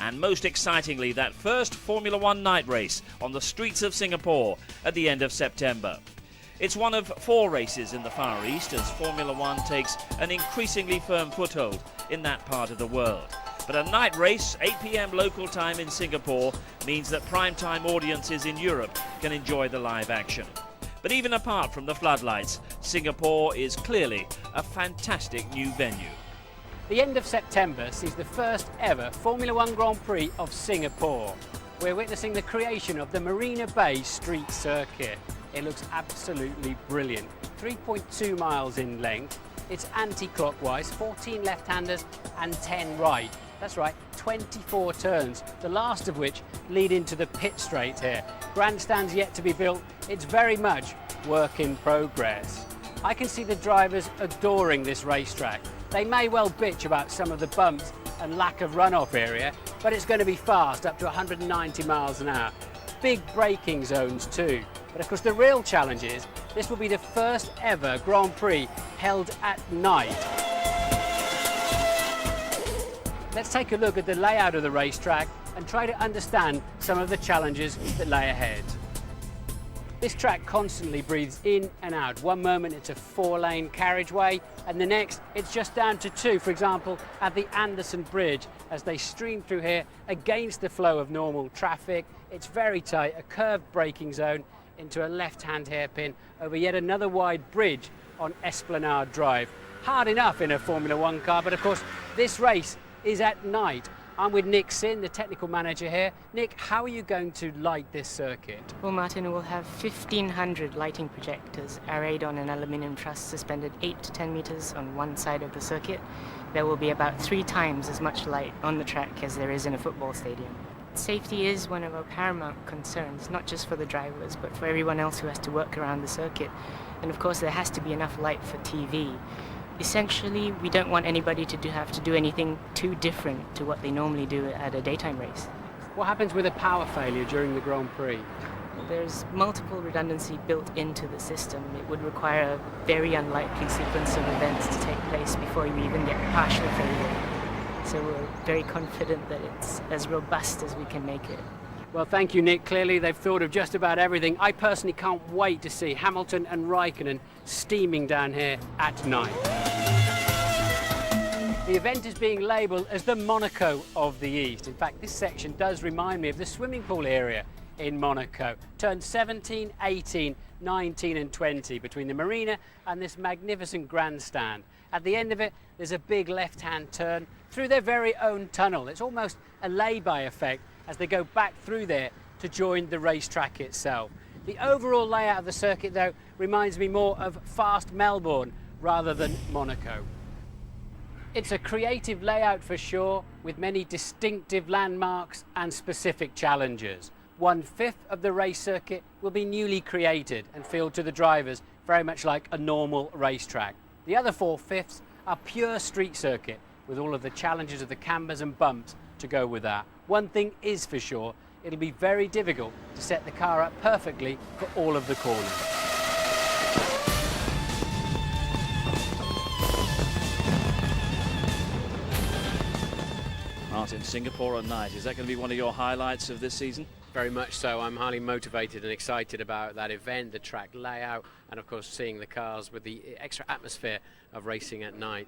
and most excitingly, that first Formula One night race on the streets of Singapore at the end of September. It's one of 4 races in the Far East as Formula One takes an increasingly firm foothold in that part of the world. But a night race, 8 p.m. local time in Singapore, means that prime-time audiences in Europe can enjoy the live action. But even apart from the floodlights, Singapore is clearly a fantastic new venue. The end of September sees the first ever Formula One Grand Prix of Singapore. We're witnessing the creation of the Marina Bay street circuit. It looks absolutely brilliant. 3.2 miles in length. It's anti-clockwise, 14 left-handers and 10 right. That's right, 24 turns, the last of which lead into the pit straight here. Grandstands yet to be built. It's very much work in progress. I can see the drivers adoring this racetrack. They may well bitch about some of the bumps and lack of runoff area, but it's going to be fast, up to 190 miles an hour. Big braking zones too. But of course the real challenge is, this will be the first ever Grand Prix held at night. Let's take a look at the layout of the racetrack and try to understand some of the challenges that lay ahead. This track constantly breathes in and out. One moment it's a 4-lane carriageway and the next it's just down to 2. For example, at the Anderson Bridge, as they stream through here against the flow of normal traffic, it's very tight, a curved braking zone into a left-hand hairpin over yet another wide bridge on Esplanade Drive. Hard enough in a Formula One car, but of course this race is at night. I'm with Nick Sin, the technical manager here. Nick, how are you going to light this circuit? Well, Martin, we'll have 1,500 lighting projectors arrayed on an aluminium truss suspended 8 to 10 meters on one side of the circuit. There will be about 3 times as much light on the track as there is in a football stadium. Safety is one of our paramount concerns, not just for the drivers, but for everyone else who has to work around the circuit. And of course, there has to be enough light for TV. Essentially, we don't want anybody to have to do anything too different to what they normally do at a daytime race. What happens with a power failure during the Grand Prix? There's multiple redundancy built into the system. It would require a very unlikely sequence of events to take place before you even get partial failure. So we're very confident that it's as robust as we can make it. Well, thank you, Nick. Clearly, they've thought of just about everything. I personally can't wait to see Hamilton and Raikkonen steaming down here at night. The event is being labelled as the Monaco of the East. In fact, this section does remind me of the swimming pool area in Monaco. Turns 17, 18, 19 and 20 between the marina and this magnificent grandstand. At the end of it, there's a big left-hand turn through their very own tunnel. It's almost a lay-by effect as they go back through there to join the racetrack itself. The overall layout of the circuit, though, reminds me more of fast Melbourne rather than Monaco. It's a creative layout for sure, with many distinctive landmarks and specific challenges. 1/5 of the race circuit will be newly created and feel to the drivers very much like a normal racetrack. The other 4/5 are pure street circuit, with all of the challenges of the cambers and bumps to go with that. One thing is for sure, it'll be very difficult to set the car up perfectly for all of the corners. Martin, Singapore at night, is that going to be one of your highlights of this season? Very much so. I'm highly motivated and excited about that event, the track layout, and of course seeing the cars with the extra atmosphere of racing at night.